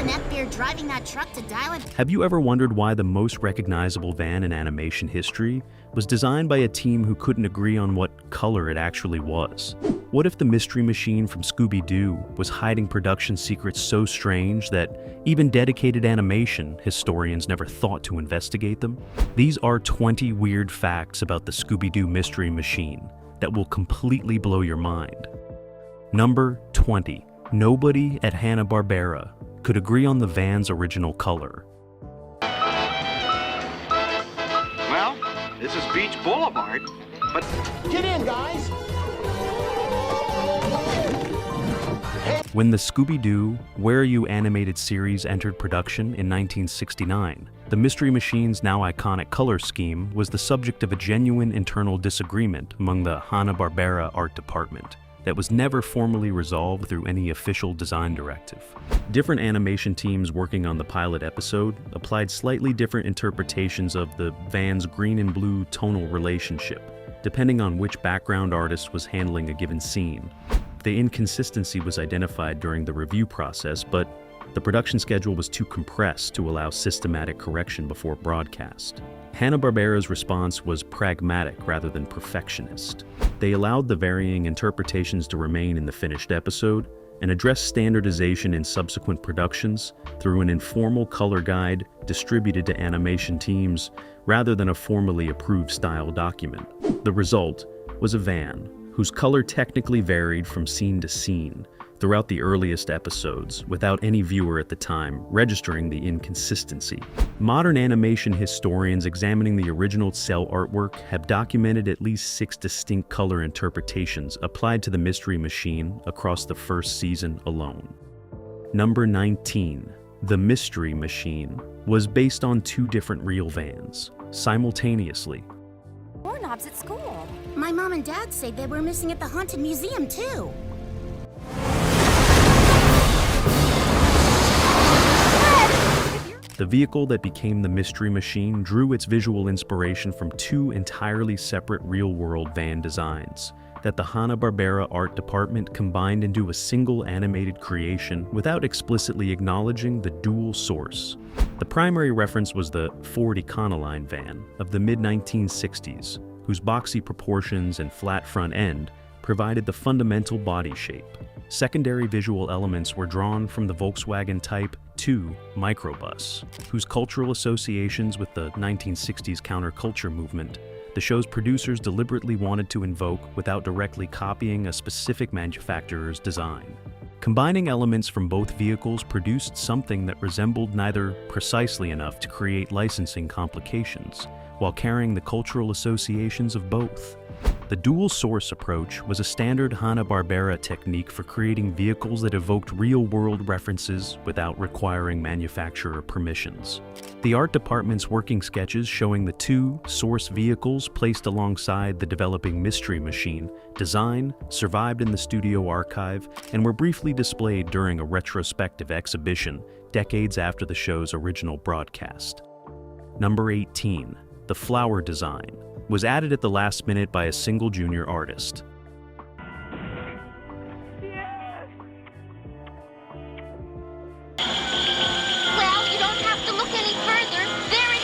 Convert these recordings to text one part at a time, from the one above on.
an F-Beard driving that truck to dial it? Have you ever wondered why the most recognizable van in animation history was designed by a team who couldn't agree on what color it actually was? What if the Mystery Machine from Scooby-Doo was hiding production secrets so strange that even dedicated animation historians never thought to investigate them? These are 20 weird facts about the Scooby-Doo Mystery Machine that will completely blow your mind. Number 20. Nobody at Hanna-Barbera could agree on the van's original color. Well, this is Beach Boulevard, but... Get in, guys! When the Scooby-Doo Where Are You animated series entered production in 1969, the Mystery Machine's now iconic color scheme was the subject of a genuine internal disagreement among the Hanna-Barbera art department that was never formally resolved through any official design directive. Different animation teams working on the pilot episode applied slightly different interpretations of the van's green and blue tonal relationship, depending on which background artist was handling a given scene. The inconsistency was identified during the review process, but the production schedule was too compressed to allow systematic correction before broadcast. Hanna-Barbera's response was pragmatic rather than perfectionist. They allowed the varying interpretations to remain in the finished episode and addressed standardization in subsequent productions through an informal color guide distributed to animation teams rather than a formally approved style document. The result was a van whose color technically varied from scene to scene throughout the earliest episodes, without any viewer at the time registering the inconsistency. Modern animation historians examining the original cell artwork have documented at least 6 distinct color interpretations applied to the Mystery Machine across the first season alone. Number 19. The Mystery Machine was based on 2 different real vans, simultaneously. Doorknobs at school. My mom and dad say they were missing at the Haunted Museum, too. The vehicle that became the Mystery Machine drew its visual inspiration from 2 entirely separate real-world van designs that the Hanna-Barbera art department combined into a single animated creation without explicitly acknowledging the dual source. The primary reference was the Ford Econoline van of the mid-1960s, whose boxy proportions and flat front end provided the fundamental body shape. Secondary visual elements were drawn from the Volkswagen Type 2 microbus, whose cultural associations with the 1960s counterculture movement the show's producers deliberately wanted to invoke without directly copying a specific manufacturer's design. Combining elements from both vehicles produced something that resembled neither precisely enough to create licensing complications, while carrying the cultural associations of both. The dual source approach was a standard Hanna-Barbera technique for creating vehicles that evoked real-world references without requiring manufacturer permissions. The art department's working sketches showing the 2 source vehicles placed alongside the developing Mystery Machine design survived in the studio archive and were briefly displayed during a retrospective exhibition decades after the show's original broadcast. Number 18. The flower design was added at the last minute by a single junior artist. Well, you don't have to look any further. There it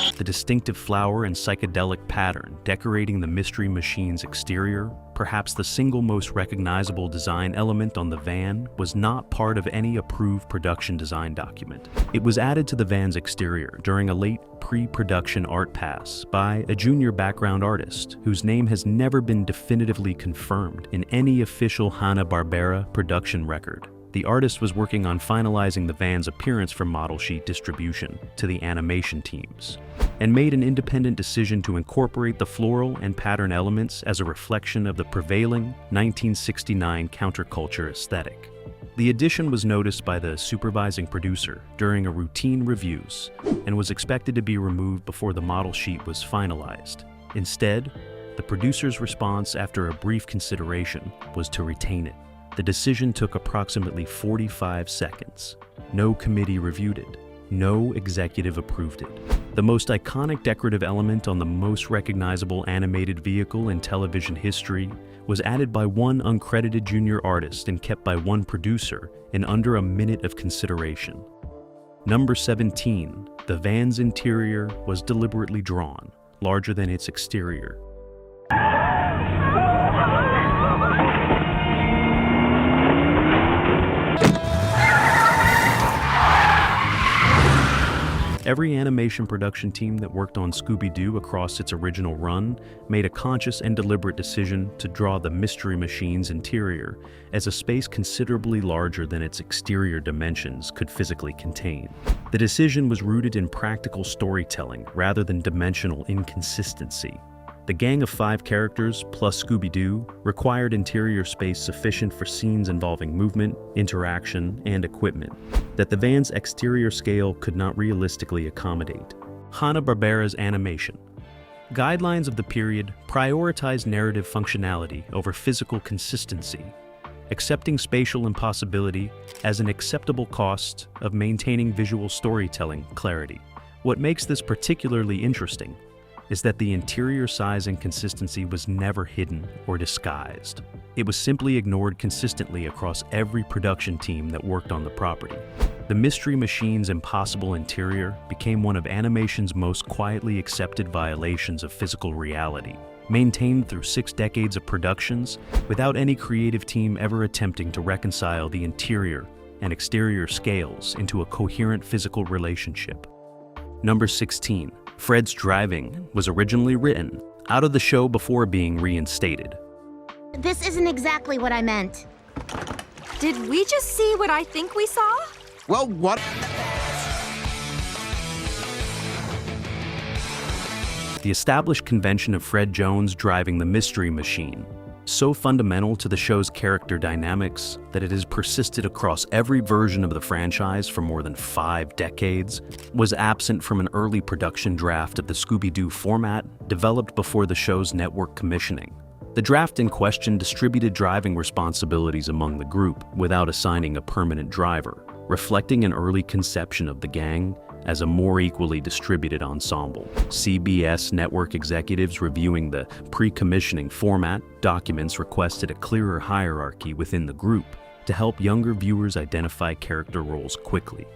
is! The distinctive flower and psychedelic pattern decorating the Mystery Machine's exterior, perhaps the single most recognizable design element on the van, was not part of any approved production design document. It was added to the van's exterior during a late pre-production art pass by a junior background artist whose name has never been definitively confirmed in any official Hanna-Barbera production record. The artist was working on finalizing the van's appearance for model sheet distribution to the animation teams, and made an independent decision to incorporate the floral and pattern elements as a reflection of the prevailing 1969 counterculture aesthetic. The addition was noticed by the supervising producer during a routine reviews and was expected to be removed before the model sheet was finalized. Instead, the producer's response after a brief consideration was to retain it. The decision took approximately 45 seconds. No committee reviewed it, no executive approved it. The most iconic decorative element on the most recognizable animated vehicle in television history was added by one uncredited junior artist and kept by one producer in under a minute of consideration. Number 17, the van's interior was deliberately drawn, larger than its exterior. Every animation production team that worked on Scooby-Doo across its original run made a conscious and deliberate decision to draw the Mystery Machine's interior as a space considerably larger than its exterior dimensions could physically contain. The decision was rooted in practical storytelling rather than dimensional inconsistency. The gang of 5 characters, plus Scooby-Doo, required interior space sufficient for scenes involving movement, interaction, and equipment that the van's exterior scale could not realistically accommodate. Hanna-Barbera's animation. Guidelines of the period prioritized narrative functionality over physical consistency, accepting spatial impossibility as an acceptable cost of maintaining visual storytelling clarity. What makes this particularly interesting is that the interior size and consistency was never hidden or disguised. It was simply ignored consistently across every production team that worked on the property. The Mystery Machine's impossible interior became one of animation's most quietly accepted violations of physical reality, maintained through 6 decades of productions without any creative team ever attempting to reconcile the interior and exterior scales into a coherent physical relationship. Number 16. Fred's driving was originally written out of the show before being reinstated. This isn't exactly what I meant. Did we just see what I think we saw? Well, what? The established convention of Fred Jones driving the Mystery Machine, so fundamental to the show's character dynamics that it has persisted across every version of the franchise for more than 5 decades, was absent from an early production draft of the Scooby-Doo format developed before the show's network commissioning. The draft in question distributed driving responsibilities among the group without assigning a permanent driver, reflecting an early conception of the gang as a more equally distributed ensemble. CBS network executives reviewing the pre-commissioning format documents requested a clearer hierarchy within the group to help younger viewers identify character roles quickly.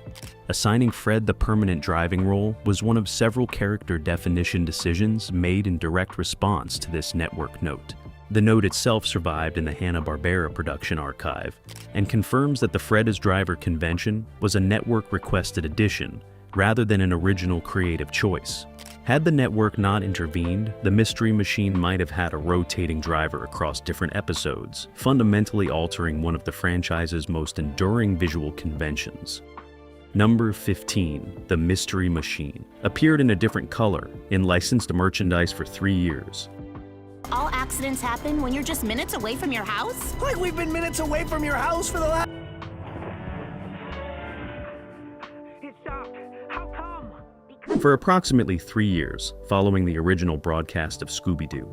Assigning Fred the permanent driving role was one of several character definition decisions made in direct response to this network note. The note itself survived in the Hanna-Barbera production archive and confirms that the Fred as driver convention was a network-requested addition rather than an original creative choice. Had the network not intervened, the Mystery Machine might have had a rotating driver across different episodes, fundamentally altering one of the franchise's most enduring visual conventions. Number 15, the Mystery Machine, appeared in a different color in licensed merchandise for 3 years. All accidents happen when you're just minutes away from your house? Like we've been minutes away from your house for the last... For approximately 3 years, following the original broadcast of Scooby-Doo,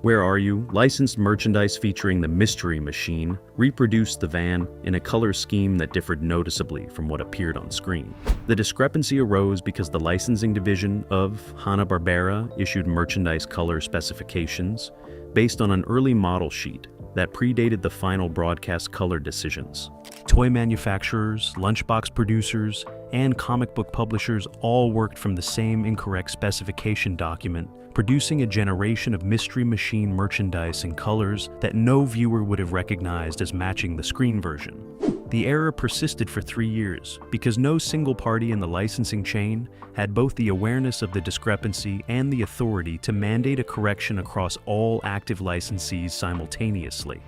Where Are You? Licensed merchandise featuring the Mystery Machine reproduced the van in a color scheme that differed noticeably from what appeared on screen. The discrepancy arose because the licensing division of Hanna-Barbera issued merchandise color specifications based on an early model sheet that predated the final broadcast color decisions. Toy manufacturers, lunchbox producers, and comic book publishers all worked from the same incorrect specification document, producing a generation of Mystery Machine merchandise in colors that no viewer would have recognized as matching the screen version. The error persisted for 3 years because no single party in the licensing chain had both the awareness of the discrepancy and the authority to mandate a correction across all active licensees simultaneously.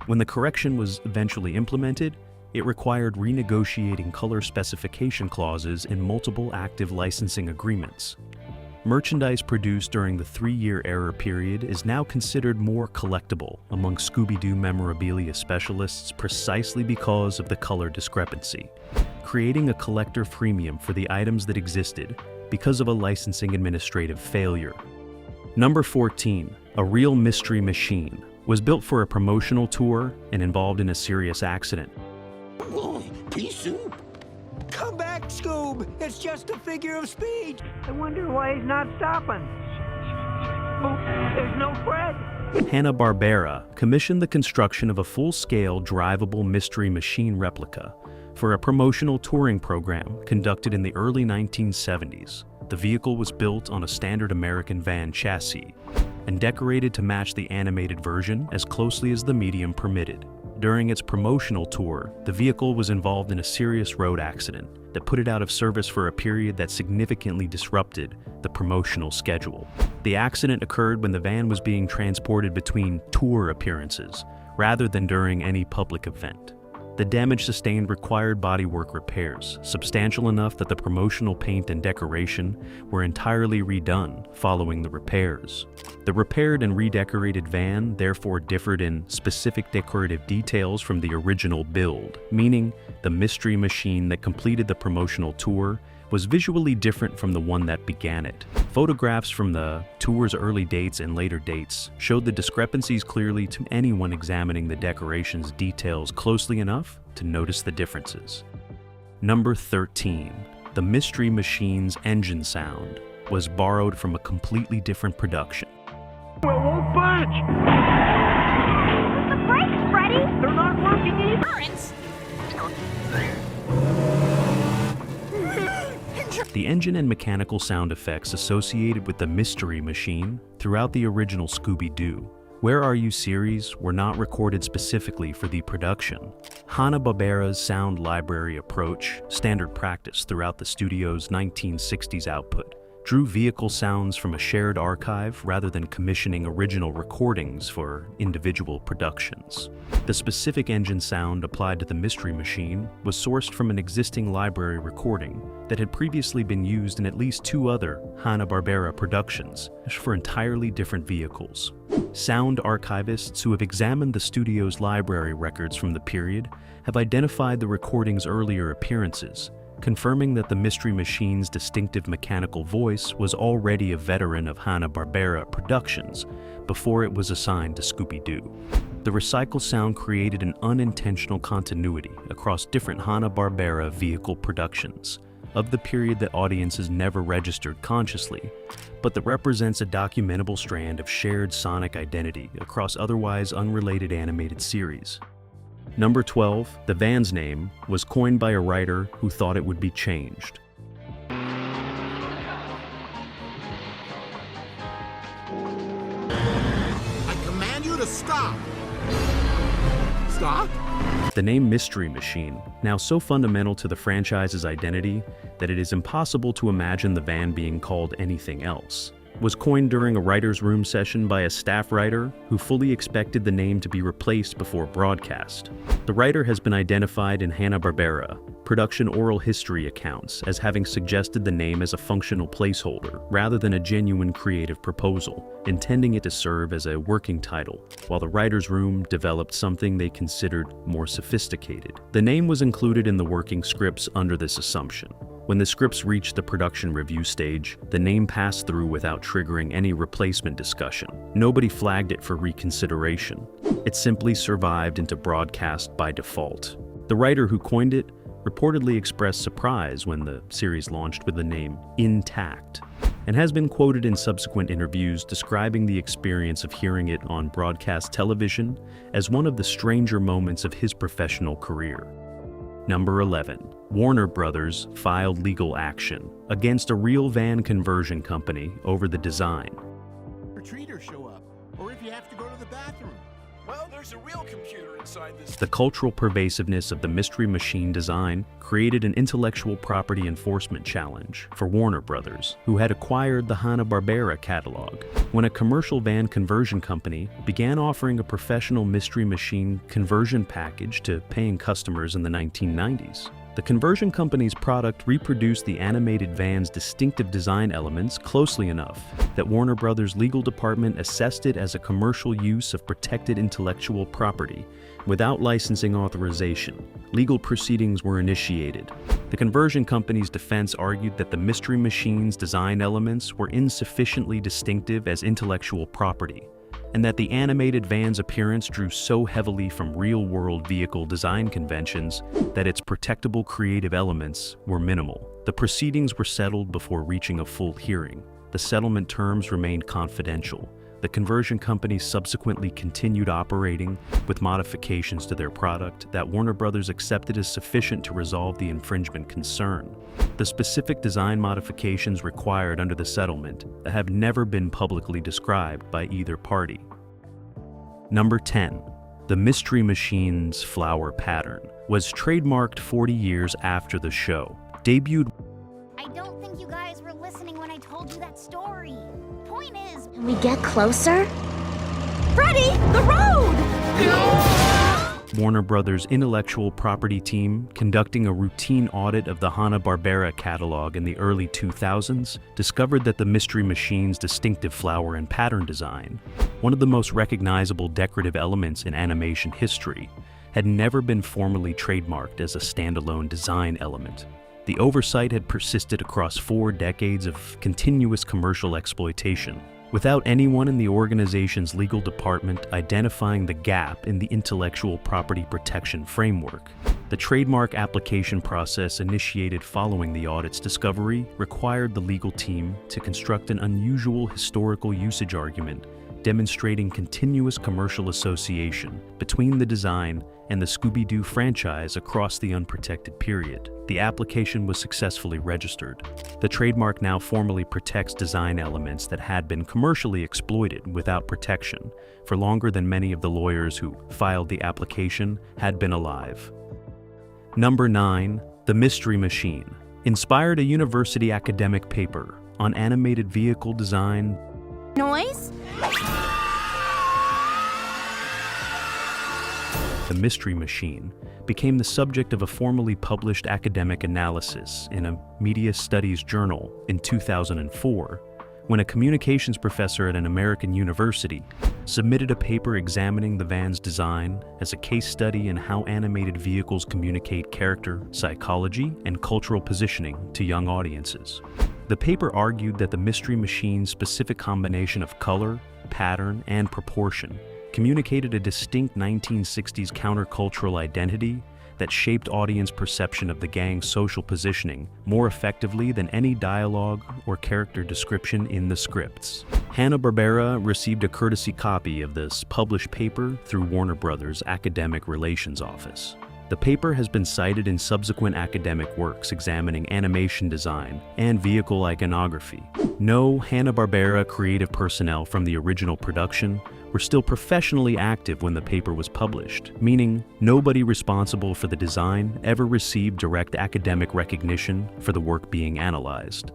When the correction was eventually implemented, it required renegotiating color specification clauses in multiple active licensing agreements. Merchandise produced during the 3-year error period is now considered more collectible among Scooby-Doo memorabilia specialists precisely because of the color discrepancy, creating a collector premium for the items that existed because of a licensing administrative failure. Number 14, A Real Mystery Machine, was built for a promotional tour and involved in a serious accident. Pea soup? Come back Scoob, it's just a figure of speech. I wonder why he's not stopping. Oh, there's no Fred. Hanna-Barbera commissioned the construction of a full-scale drivable Mystery Machine replica for a promotional touring program conducted in the early 1970s. The vehicle was built on a standard American van chassis and decorated to match the animated version as closely as the medium permitted. During its promotional tour, the vehicle was involved in a serious road accident that put it out of service for a period that significantly disrupted the promotional schedule. The accident occurred when the van was being transported between tour appearances rather than during any public event. The damage sustained required bodywork repairs, substantial enough that the promotional paint and decoration were entirely redone following the repairs. The repaired and redecorated van therefore differed in specific decorative details from the original build, meaning the Mystery Machine that completed the promotional tour was visually different from the one that began it. Photographs from the tour's early dates and later dates showed the discrepancies clearly to anyone examining the decoration's details closely enough to notice the differences. Number 13. The Mystery Machine's engine sound was borrowed from a completely different production. Well, won't budge. The brakes, Freddy! They're not working either. Parents? The engine and mechanical sound effects associated with the Mystery Machine throughout the original Scooby-Doo Where Are You series were not recorded specifically for the production. Hanna-Barbera's sound library approach, standard practice throughout the studio's 1960s output, drew vehicle sounds from a shared archive rather than commissioning original recordings for individual productions. The specific engine sound applied to the Mystery Machine was sourced from an existing library recording that had previously been used in at least 2 other Hanna-Barbera productions for entirely different vehicles. Sound archivists who have examined the studio's library records from the period have identified the recording's earlier appearances, confirming that the Mystery Machine's distinctive mechanical voice was already a veteran of Hanna-Barbera productions before it was assigned to Scooby-Doo. The recycled sound created an unintentional continuity across different Hanna-Barbera vehicle productions of the period that audiences never registered consciously, but that represents a documentable strand of shared sonic identity across otherwise unrelated animated series. Number 12, the van's name was coined by a writer who thought it would be changed. I command you to stop. Stop? The name Mystery Machine, now so fundamental to the franchise's identity that it is impossible to imagine the van being called anything else, was coined during a writer's room session by a staff writer who fully expected the name to be replaced before broadcast. The writer has been identified in Hanna-Barbera production oral history accounts as having suggested the name as a functional placeholder rather than a genuine creative proposal, intending it to serve as a working title, while the writer's room developed something they considered more sophisticated. The name was included in the working scripts under this assumption. When the scripts reached the production review stage, the name passed through without triggering any replacement discussion. Nobody flagged it for reconsideration. It simply survived into broadcast by default. The writer who coined it reportedly expressed surprise when the series launched with the name Intact, and has been quoted in subsequent interviews describing the experience of hearing it on broadcast television as one of the stranger moments of his professional career. Number 11. Warner Brothers filed legal action against a real van conversion company over the design. Retreaters show up, or if you have to go to the bathroom. Well, there's a real computer inside this. The cultural pervasiveness of the Mystery Machine design created an intellectual property enforcement challenge for Warner Brothers, who had acquired the Hanna-Barbera catalog, when a commercial van conversion company began offering a professional Mystery Machine conversion package to paying customers in the 1990s. The conversion company's product reproduced the animated van's distinctive design elements closely enough that Warner Brothers' legal department assessed it as a commercial use of protected intellectual property without licensing authorization. Legal proceedings were initiated. The conversion company's defense argued that the Mystery Machine's design elements were insufficiently distinctive as intellectual property, and that the animated van's appearance drew so heavily from real-world vehicle design conventions that its protectable creative elements were minimal. The proceedings were settled before reaching a full hearing. The settlement terms remained confidential. The conversion company subsequently continued operating with modifications to their product that Warner Brothers accepted as sufficient to resolve the infringement concern. The specific design modifications required under the settlement have never been publicly described by either party. Number 10. The Mystery Machine's flower pattern was trademarked 40 years after the show. Debuted. I don't think you guys were listening when I told you that story. Point is, when we get closer... Freddy, the road! Warner Brothers' intellectual property team, conducting a routine audit of the Hanna-Barbera catalog in the early 2000s, discovered that the Mystery Machine's distinctive flower and pattern design, one of the most recognizable decorative elements in animation history, had never been formally trademarked as a standalone design element. The oversight had persisted across 4 decades of continuous commercial exploitation, without anyone in the organization's legal department identifying the gap in the intellectual property protection framework. The trademark application process initiated following the audit's discovery required the legal team to construct an unusual historical usage argument demonstrating continuous commercial association between the design and the Scooby-Doo franchise across the unprotected period. The application was successfully registered. The trademark now formally protects design elements that had been commercially exploited without protection for longer than many of the lawyers who filed the application had been alive. Number 9. The Mystery Machine inspired a university academic paper on animated vehicle design. Noise? The Mystery Machine became the subject of a formally published academic analysis in a media studies journal in 2004, when a communications professor at an American university submitted a paper examining the van's design as a case study in how animated vehicles communicate character, psychology, and cultural positioning to young audiences. The paper argued that the Mystery Machine's specific combination of color, pattern, and proportion communicated a distinct 1960s countercultural identity that shaped audience perception of the gang's social positioning more effectively than any dialogue or character description in the scripts. Hanna-Barbera received a courtesy copy of this published paper through Warner Brothers' Academic Relations Office. The paper has been cited in subsequent academic works examining animation design and vehicle iconography. No Hanna-Barbera creative personnel from the original production were still professionally active when the paper was published, meaning nobody responsible for the design ever received direct academic recognition for the work being analyzed.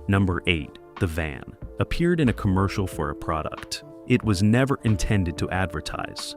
Number 8. The van appeared in a commercial for a product it was never intended to advertise.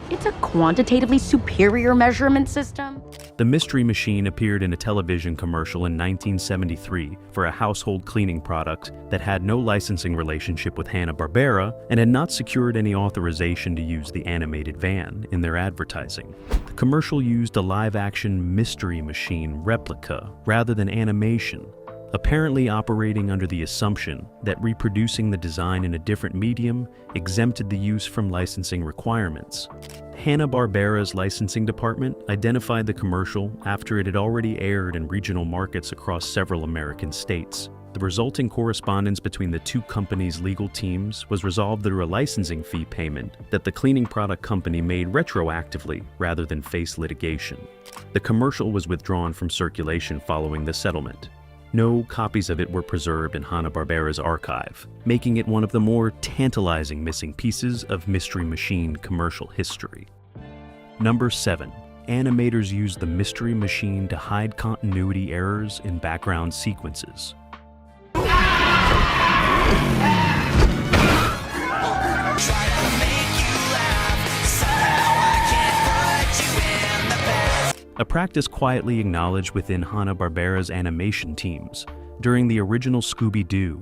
It's a quantitatively superior measurement system. The Mystery Machine appeared in a television commercial in 1973 for a household cleaning product that had no licensing relationship with Hanna-Barbera and had not secured any authorization to use the animated van in their advertising. The commercial used a live-action Mystery Machine replica rather than animation, apparently operating under the assumption that reproducing the design in a different medium exempted the use from licensing requirements. Hanna-Barbera's licensing department identified the commercial after it had already aired in regional markets across several American states. The resulting correspondence between the two companies' legal teams was resolved through a licensing fee payment that the cleaning product company made retroactively rather than face litigation. The commercial was withdrawn from circulation following the settlement. No copies of it were preserved in Hanna-Barbera's archive, making it one of the more tantalizing missing pieces of Mystery Machine commercial history. Number 7. Animators used the Mystery Machine to hide continuity errors in background sequences. A practice quietly acknowledged within Hanna-Barbera's animation teams. During the original Scooby-Doo,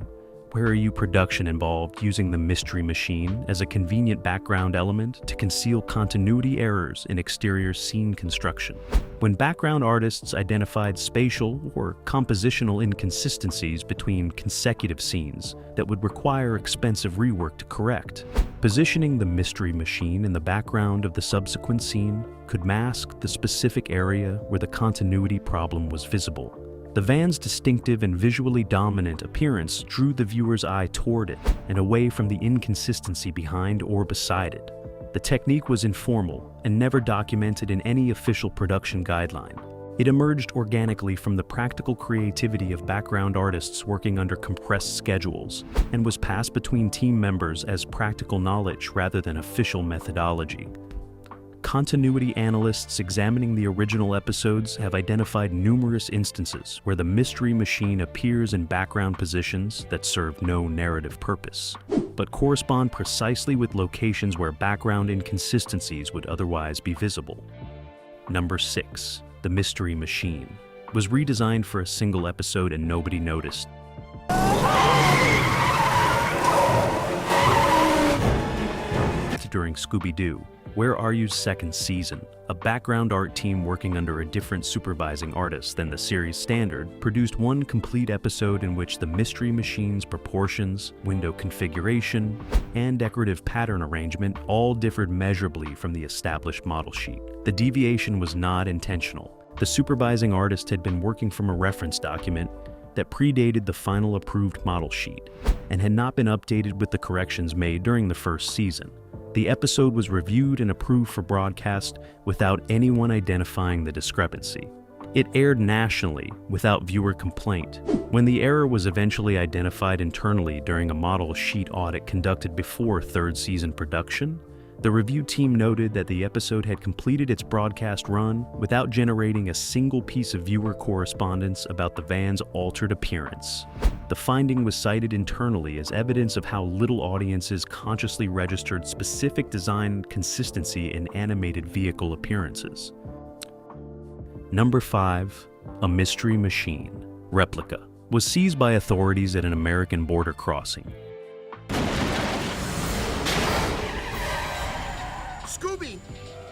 Where Are You production involved using the Mystery Machine as a convenient background element to conceal continuity errors in exterior scene construction. When background artists identified spatial or compositional inconsistencies between consecutive scenes that would require expensive rework to correct, positioning the Mystery Machine in the background of the subsequent scene could mask the specific area where the continuity problem was visible. The van's distinctive and visually dominant appearance drew the viewer's eye toward it and away from the inconsistency behind or beside it. The technique was informal and never documented in any official production guideline. It emerged organically from the practical creativity of background artists working under compressed schedules and was passed between team members as practical knowledge rather than official methodology. Continuity analysts examining the original episodes have identified numerous instances where the Mystery Machine appears in background positions that serve no narrative purpose, but correspond precisely with locations where background inconsistencies would otherwise be visible. Number 6. The Mystery Machine was redesigned for a single episode and nobody noticed. During Scooby-Doo, Where Are You's second season, a background art team working under a different supervising artist than the series standard produced one complete episode in which the Mystery Machine's proportions, window configuration, and decorative pattern arrangement all differed measurably from the established model sheet. The deviation was not intentional. The supervising artist had been working from a reference document that predated the final approved model sheet and had not been updated with the corrections made during the first season. The episode was reviewed and approved for broadcast without anyone identifying the discrepancy. It aired nationally without viewer complaint. When the error was eventually identified internally during a model sheet audit conducted before third season production, the review team noted that the episode had completed its broadcast run without generating a single piece of viewer correspondence about the van's altered appearance. The finding was cited internally as evidence of how little audiences consciously registered specific design consistency in animated vehicle appearances. Number 5. A Mystery Machine replica was seized by authorities at an American border crossing. Scooby!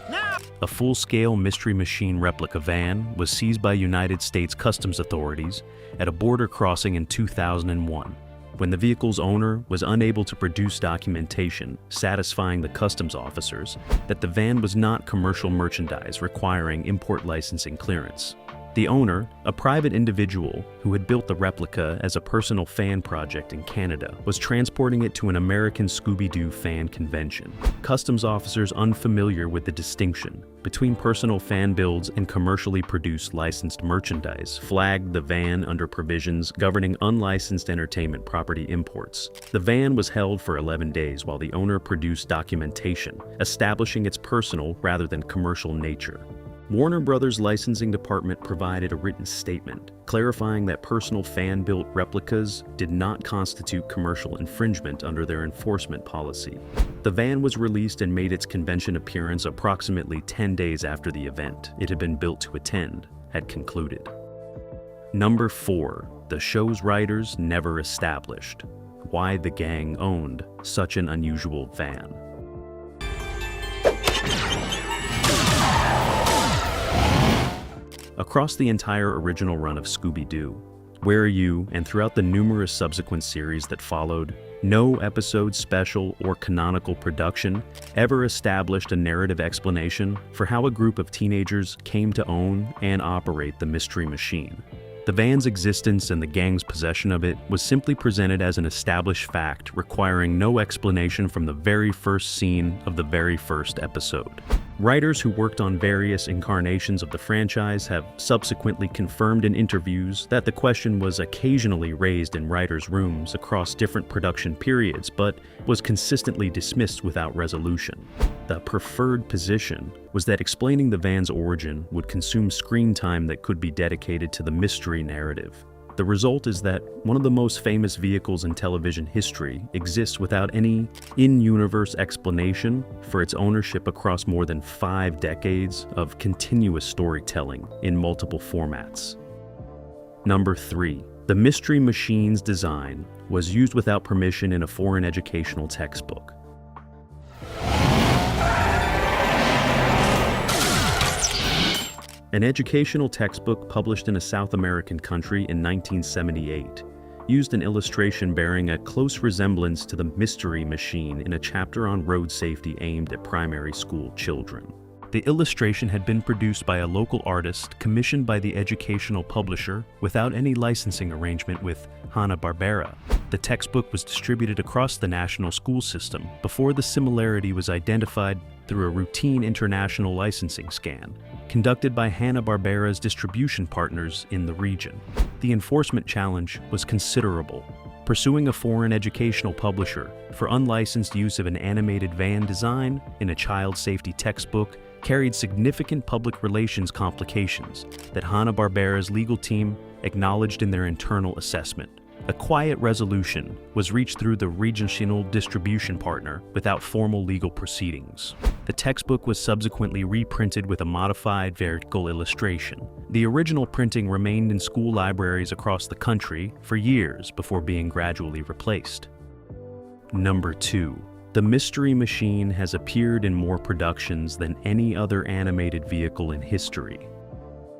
Now! A full-scale Mystery Machine replica van was seized by United States Customs authorities at a border crossing in 2001, when the vehicle's owner was unable to produce documentation satisfying the customs officers that the van was not commercial merchandise requiring import licensing clearance. The owner, a private individual who had built the replica as a personal fan project in Canada, was transporting it to an American Scooby-Doo fan convention. Customs officers unfamiliar with the distinction between personal fan builds and commercially produced licensed merchandise flagged the van under provisions governing unlicensed entertainment property imports. The van was held for 11 days while the owner produced documentation establishing its personal rather than commercial nature. Warner Brothers' licensing department provided a written statement clarifying that personal fan-built replicas did not constitute commercial infringement under their enforcement policy. The van was released and made its convention appearance approximately 10 days after the event it had been built to attend had concluded. Number 4. The show's writers never established why the gang owned such an unusual van. Across the entire original run of Scooby-Doo, Where Are You, and throughout the numerous subsequent series that followed, no episode, special, or canonical production ever established a narrative explanation for how a group of teenagers came to own and operate the Mystery Machine. The van's existence and the gang's possession of it was simply presented as an established fact requiring no explanation from the very first scene of the very first episode. Writers who worked on various incarnations of the franchise have subsequently confirmed in interviews that the question was occasionally raised in writers' rooms across different production periods, but was consistently dismissed without resolution. The preferred position was that explaining the van's origin would consume screen time that could be dedicated to the mystery narrative. The result is that one of the most famous vehicles in television history exists without any in-universe explanation for its ownership across more than 5 decades of continuous storytelling in multiple formats. Number 3. The Mystery Machine's design was used without permission in a foreign educational textbook. An educational textbook published in a South American country in 1978 used an illustration bearing a close resemblance to the Mystery Machine in a chapter on road safety aimed at primary school children. The illustration had been produced by a local artist commissioned by the educational publisher without any licensing arrangement with Hanna-Barbera. The textbook was distributed across the national school system before the similarity was identified through a routine international licensing scan conducted by Hanna-Barbera's distribution partners in the region. The enforcement challenge was considerable. Pursuing a foreign educational publisher for unlicensed use of an animated van design in a child safety textbook carried significant public relations complications that Hanna-Barbera's legal team acknowledged in their internal assessment. A quiet resolution was reached through the regional distribution partner without formal legal proceedings. The textbook was subsequently reprinted with a modified vertical illustration. The original printing remained in school libraries across the country for years before being gradually replaced. Number 2. The Mystery Machine has appeared in more productions than any other animated vehicle in history.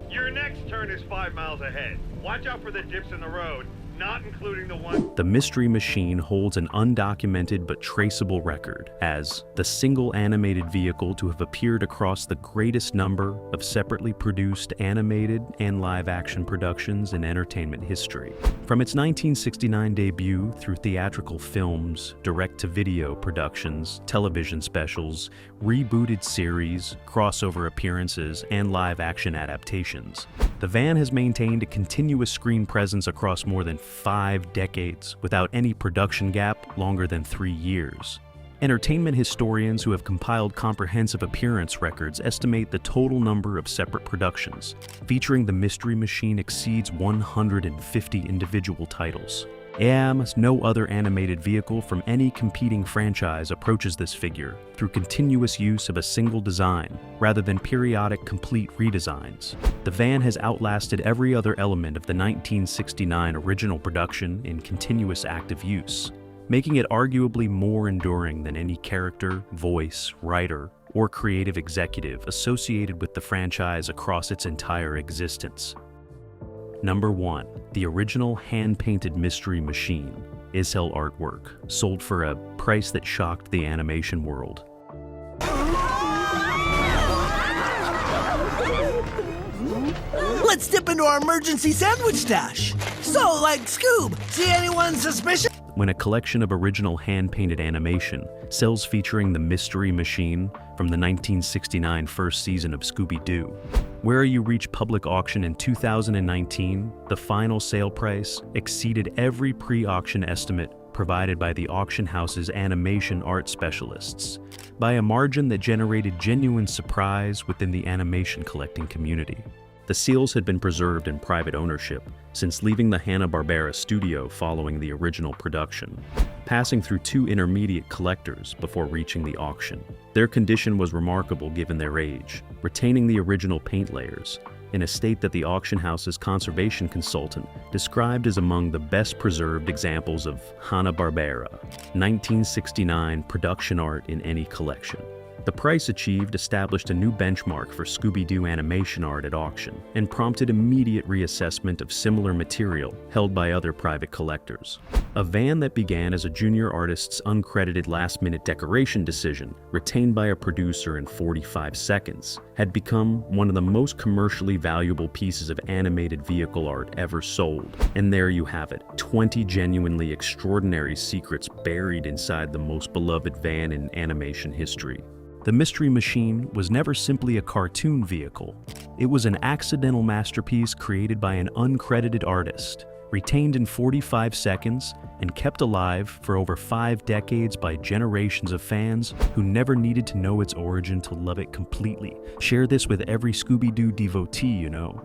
Your next turn is 5 miles ahead. Watch out for the dips in the road, not including the one. The Mystery Machine holds an undocumented but traceable record as the single animated vehicle to have appeared across the greatest number of separately produced animated and live-action productions in entertainment history. From its 1969 debut through theatrical films, direct-to-video productions, television specials, rebooted series, crossover appearances, and live-action adaptations, the van has maintained a continuous screen presence across more than 5 decades without any production gap longer than 3 years. Entertainment historians who have compiled comprehensive appearance records estimate the total number of separate productions featuring the Mystery Machine exceeds 150 individual titles. No other animated vehicle from any competing franchise approaches this figure through continuous use of a single design rather than periodic complete redesigns. The van has outlasted every other element of the 1969 original production in continuous active use, making it arguably more enduring than any character, voice, writer, or creative executive associated with the franchise across its entire existence. Number 1. The original hand-painted Mystery Machine, Ishel artwork, sold for a price that shocked the animation world. Let's dip into our emergency sandwich stash. So, like Scoob, see anyone suspicious? When a collection of original hand-painted animation sells featuring the Mystery Machine from the 1969 first season of Scooby-Doo, where you reach public auction in 2019, the final sale price exceeded every pre-auction estimate provided by the auction house's animation art specialists by a margin that generated genuine surprise within the animation collecting community. The seals had been preserved in private ownership since leaving the Hanna-Barbera studio following the original production, passing through 2 intermediate collectors before reaching the auction. Their condition was remarkable given their age, retaining the original paint layers, in a state that the auction house's conservation consultant described as among the best preserved examples of Hanna-Barbera 1969 production art in any collection. The price achieved established a new benchmark for Scooby-Doo animation art at auction and prompted immediate reassessment of similar material held by other private collectors. A van that began as a junior artist's uncredited last-minute decoration decision, retained by a producer in 45 seconds, had become one of the most commercially valuable pieces of animated vehicle art ever sold. And there you have it, 20 genuinely extraordinary secrets buried inside the most beloved van in animation history. The Mystery Machine was never simply a cartoon vehicle. It was an accidental masterpiece created by an uncredited artist, retained in 45 seconds, and kept alive for over 5 decades by generations of fans who never needed to know its origin to love it completely. Share this with every Scooby-Doo devotee you know.